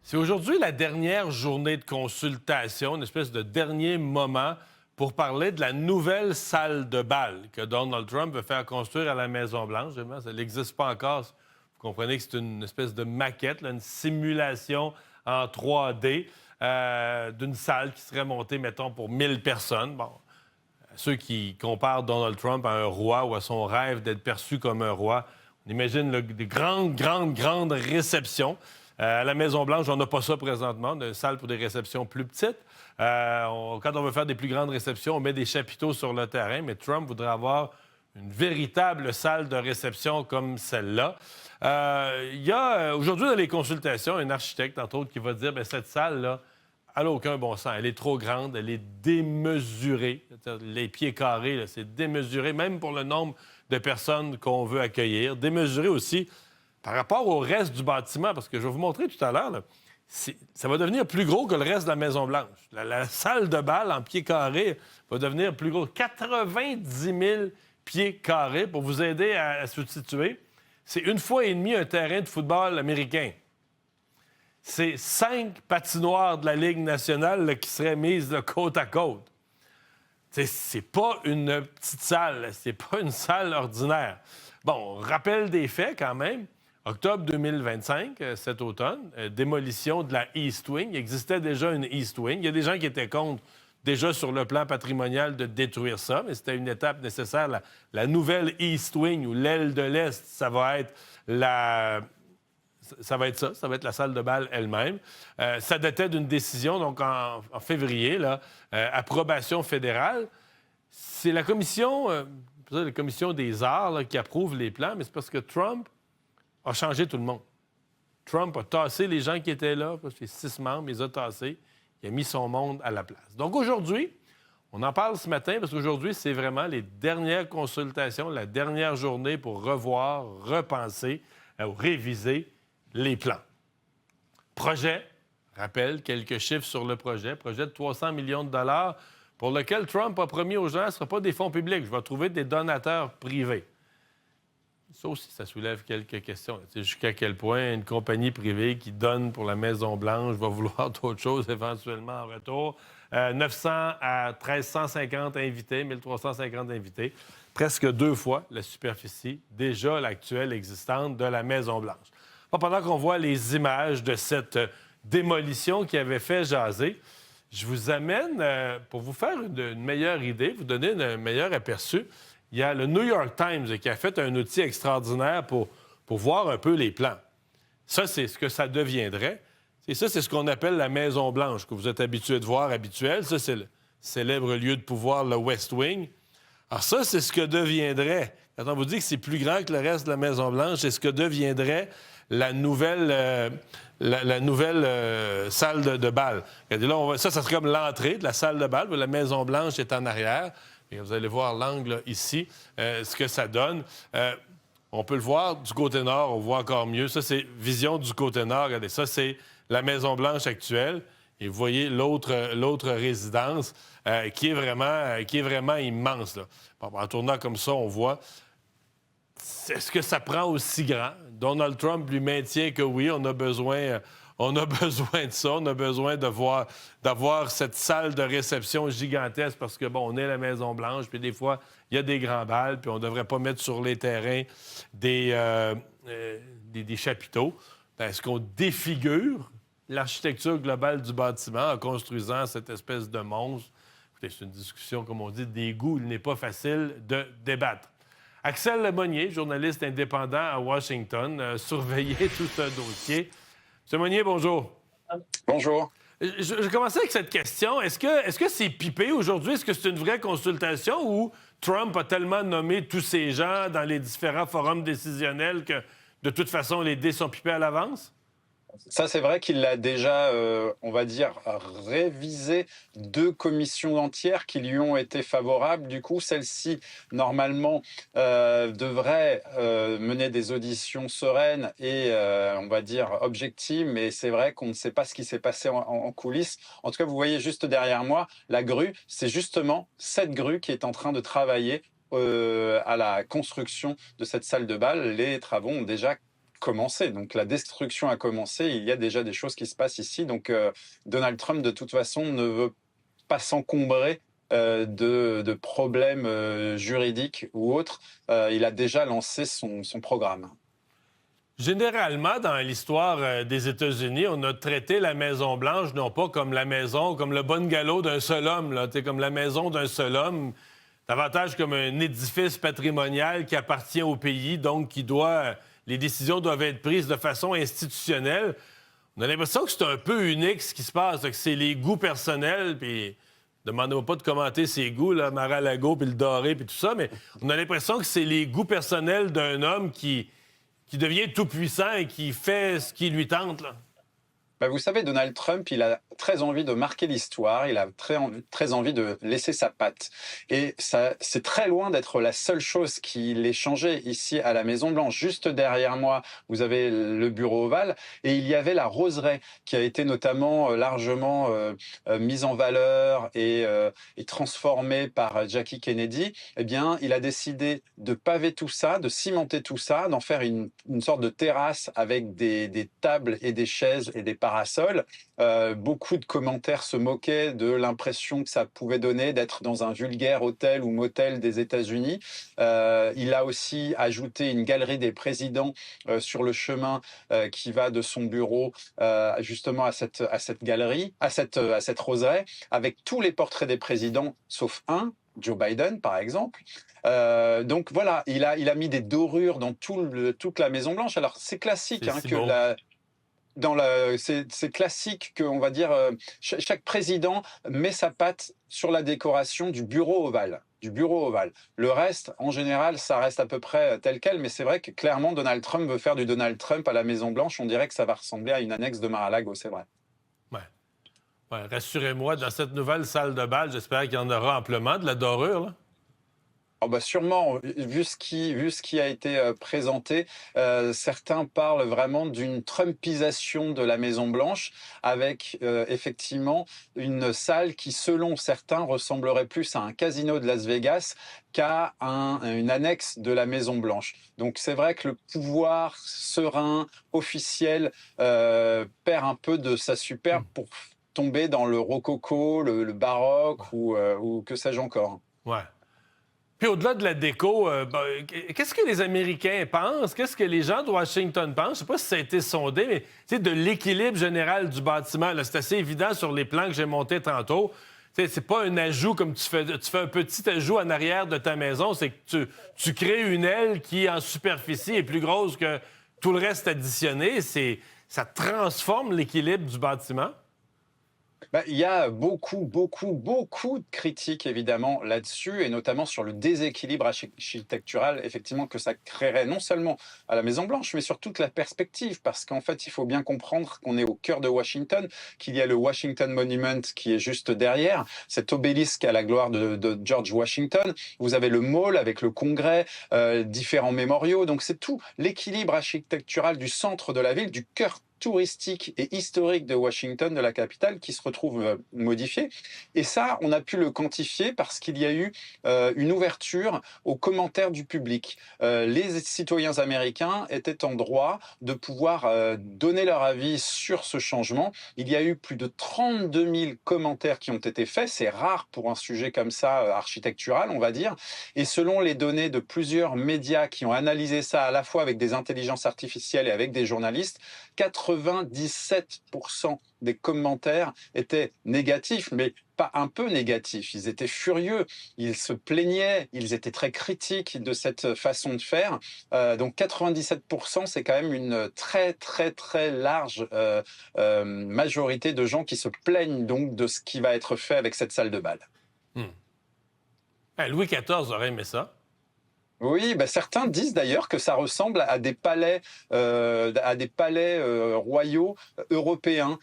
C'est aujourd'hui la dernière journée de consultation, une espèce de dernier moment pour parler de la nouvelle salle de bal que Donald Trump veut faire construire à la Maison-Blanche. Ça n'existe pas encore. Vous comprenez que c'est une espèce de maquette, là, une simulation en 3D d'une salle qui serait montée, mettons, pour 1000 personnes. Bon, ceux qui comparent Donald Trump à un roi ou à son rêve d'être perçu comme un roi, on imagine là, des grandes réceptions. À la Maison-Blanche, on n'a pas ça présentement. On a une salle pour des réceptions plus petites. Quand on veut faire des plus grandes réceptions, on met des chapiteaux sur le terrain, mais Trump voudrait avoir une véritable salle de réception comme celle-là. Il y a aujourd'hui dans les consultations un architecte, entre autres, qui va dire bien, cette salle-là, elle n'a aucun bon sens. Elle est trop grande, elle est démesurée. Les pieds carrés, là, c'est démesuré, même pour le nombre de personnes qu'on veut accueillir. Démesuré aussi par rapport au reste du bâtiment, parce que je vais vous montrer tout à l'heure, là, ça va devenir plus gros que le reste de la Maison-Blanche. La salle de bal en pieds carrés va devenir plus gros. 90 000 pieds carrés pour vous aider à se situer. C'est 1,5 fois un terrain de football américain. C'est 5 patinoires de la Ligue nationale là, qui seraient mises là, côte à côte. C'est pas une petite salle, c'est pas une salle ordinaire. Bon, rappel des faits quand même. Octobre 2025, cet automne, démolition de la East Wing. Il existait déjà une East Wing. Il y a des gens qui étaient contre, déjà sur le plan patrimonial, de détruire ça, mais c'était une étape nécessaire. La nouvelle East Wing, ou l'aile de l'Est, ça va être ça va être la salle de bal elle-même. Ça datait d'une décision, donc en février, là, approbation fédérale. C'est la commission des arts là, qui approuve les plans, mais c'est parce que Trump a changé tout le monde. Trump a tassé les gens qui étaient là, parce que c'est 6 membres, il les a tassés. Il a mis son monde à la place. Donc aujourd'hui, on en parle ce matin, parce qu'aujourd'hui, c'est vraiment les dernières consultations, la dernière journée pour revoir, repenser ou réviser les plans. Projet, rappelle quelques chiffres sur le projet de 300 millions de dollars pour lequel Trump a promis aux gens, ce ne sera pas des fonds publics, je vais trouver des donateurs privés. Ça aussi, ça soulève quelques questions. Jusqu'à quel point une compagnie privée qui donne pour la Maison-Blanche va vouloir d'autres choses éventuellement en retour. 900 à 1350 invités, 1350 invités, presque 2 fois la superficie déjà l'actuelle existante de la Maison-Blanche. Pendant qu'on voit les images de cette démolition qui avait fait jaser, je vous amène, pour vous faire une meilleure idée, vous donner un meilleur aperçu, il y a le New York Times qui a fait un outil extraordinaire pour voir un peu les plans. Ça, c'est ce que ça deviendrait. Et ça, c'est ce qu'on appelle la Maison-Blanche, que vous êtes habitué de voir habituel. Ça, c'est le célèbre lieu de pouvoir, le West Wing. Alors ça, c'est ce que deviendrait, quand on vous dit que c'est plus grand que le reste de la Maison-Blanche, c'est ce que deviendrait la nouvelle salle de bal. Là, ça serait comme l'entrée de la salle de bal, où la Maison-Blanche est en arrière. Et vous allez voir l'angle là, ici, ce que ça donne. On peut le voir du côté nord, on voit encore mieux. Ça, c'est vision du côté nord. Regardez, ça, c'est la Maison-Blanche actuelle. Et vous voyez l'autre résidence qui est vraiment immense. Là. Bon, en tournant comme ça, on voit... Est-ce que ça prend aussi grand? Donald Trump lui maintient que oui, on a besoin de ça. On a besoin d'avoir cette salle de réception gigantesque parce que, bon, on est à la Maison-Blanche, puis des fois, il y a des grands bals, puis on ne devrait pas mettre sur les terrains des chapiteaux. Est-ce qu'on défigure l'architecture globale du bâtiment en construisant cette espèce de monstre? Écoutez, c'est une discussion, comme on dit, des goûts. Il n'est pas facile de débattre. Axel Lemonnier, journaliste indépendant à Washington, surveillait tout ce dossier. M. Monnier, bonjour. Bonjour. Je commençais avec cette question. Est-ce que c'est pipé aujourd'hui? Est-ce que c'est une vraie consultation ou Trump a tellement nommé tous ces gens dans les différents forums décisionnels que, de toute façon, les dés sont pipés à l'avance? Ça, c'est vrai qu'il a déjà, on va dire, révisé 2 commissions entières qui lui ont été favorables. Du coup, celle-ci, normalement, devrait mener des auditions sereines et, on va dire, objectives. Mais c'est vrai qu'on ne sait pas ce qui s'est passé en coulisses. En tout cas, vous voyez juste derrière moi, la grue, c'est justement cette grue qui est en train de travailler à la construction de cette salle de bal. Les travaux ont déjà commencé. Donc la destruction a commencé. Il y a déjà des choses qui se passent ici. Donc Donald Trump, de toute façon, ne veut pas s'encombrer de problèmes juridiques ou autres. Il a déjà lancé son programme. Généralement, dans l'histoire des États-Unis, on a traité la Maison-Blanche non pas comme la maison, comme le bungalow d'un seul homme, là, comme la maison d'un seul homme, davantage comme un édifice patrimonial qui appartient au pays, donc qui doit, les décisions doivent être prises de façon institutionnelle. On a l'impression que c'est un peu unique ce qui se passe, que c'est les goûts personnels, puis demandez-moi pas de commenter ses goûts, là, Mar-a-Lago, puis le doré, puis tout ça, mais on a l'impression que c'est les goûts personnels d'un homme qui devient tout-puissant et qui fait ce qui lui tente, là. Bah, vous savez, Donald Trump, il a très envie de marquer l'histoire, il a très envie de laisser sa patte. Et ça, c'est très loin d'être la seule chose qui l'ait changé ici à la Maison-Blanche. Juste derrière moi, vous avez le bureau ovale et il y avait la roseraie qui a été notamment largement mise en valeur et transformée par Jackie Kennedy. Eh bien, il a décidé de paver tout ça, de cimenter tout ça, d'en faire une sorte de terrasse avec des tables et des chaises et des parasols. Beaucoup de commentaires se moquaient de l'impression que ça pouvait donner d'être dans un vulgaire hôtel ou motel des États-Unis. Il a aussi ajouté une galerie des présidents sur le chemin qui va de son bureau justement à cette galerie, à cette roseraie, avec tous les portraits des présidents, sauf un, Joe Biden par exemple. Donc voilà, il a mis des dorures dans toute la Maison Blanche. Alors c'est classique C'est hein, si que beau. c'est classique qu'on va dire chaque président met sa patte sur la décoration du bureau ovale. Du bureau ovale. Le reste, en général, ça reste à peu près tel quel, mais c'est vrai que clairement, Donald Trump veut faire du Donald Trump à la Maison Blanche. On dirait que ça va ressembler à une annexe de Mar-a-Lago, c'est vrai. Ouais. Ouais, rassurez-moi, dans cette nouvelle salle de bal, j'espère qu'il y en aura amplement de la dorure, là. Oh bah sûrement, vu ce qui a été présenté, certains parlent vraiment d'une Trumpisation de la Maison-Blanche, avec effectivement une salle qui, selon certains, ressemblerait plus à un casino de Las Vegas qu'à une annexe de la Maison-Blanche. Donc c'est vrai que le pouvoir serein, officiel, perd un peu de sa superbe pour tomber dans le rococo, le Ouais. baroque ou que sais-je encore. Ouais. Puis au-delà de la déco, qu'est-ce que les Américains pensent? Qu'est-ce que les gens de Washington pensent? Je ne sais pas si ça a été sondé, mais tu sais, de l'équilibre général du bâtiment. Là, c'est assez évident sur les plans que j'ai montés tantôt. Tu sais, c'est pas un ajout comme tu fais un petit ajout en arrière de ta maison, c'est que tu crées une aile qui, en superficie, est plus grosse que tout le reste additionné. Ça transforme l'équilibre du bâtiment. Bah, il y a beaucoup de critiques évidemment là-dessus, et notamment sur le déséquilibre architectural, effectivement, que ça créerait non seulement à la Maison-Blanche, mais sur toute la perspective, parce qu'en fait, il faut bien comprendre qu'on est au cœur de Washington, qu'il y a le Washington Monument qui est juste derrière, cet obélisque à la gloire de George Washington. Vous avez le Mall avec le Congrès, différents mémoriaux, donc c'est tout l'équilibre architectural du centre de la ville, du cœur touristique et historique de Washington, de la capitale, qui se retrouve modifié. Et ça, on a pu le quantifier parce qu'il y a eu une ouverture aux commentaires du public. Les citoyens américains étaient en droit de pouvoir donner leur avis sur ce changement. Il y a eu plus de 32 000 commentaires qui ont été faits. C'est rare pour un sujet comme ça, architectural, on va dire. Et selon les données de plusieurs médias qui ont analysé ça à la fois avec des intelligences artificielles et avec des journalistes, 97% des commentaires étaient négatifs, mais pas un peu négatifs. Ils étaient furieux, ils se plaignaient, ils étaient très critiques de cette façon de faire. Donc 97%, c'est quand même une très large majorité de gens qui se plaignent donc de ce qui va être fait avec cette salle de bal. Louis XIV aurait aimé ça. Oui, bah certains disent d'ailleurs que ça ressemble à des palais, royaux européens.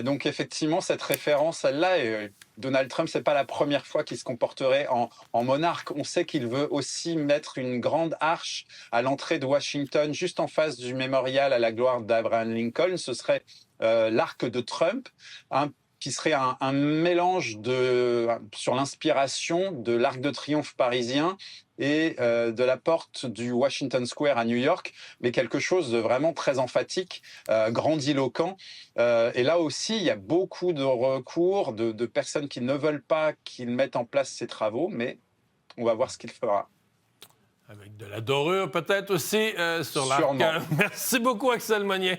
Donc effectivement, cette référence-là, Donald Trump, c'est pas la première fois qu'il se comporterait en monarque. On sait qu'il veut aussi mettre une grande arche à l'entrée de Washington, juste en face du mémorial à la gloire d'Abraham Lincoln. Ce serait l'arc de Trump, un qui serait un mélange sur l'inspiration de l'Arc de Triomphe parisien et de la porte du Washington Square à New York, mais quelque chose de vraiment très emphatique, grandiloquent. Et là aussi, il y a beaucoup de recours de personnes qui ne veulent pas qu'il mette en place ces travaux, mais on va voir ce qu'il fera. Avec de la dorure peut-être aussi sur l'arc. Sûrement. Merci beaucoup, Axel Monnier.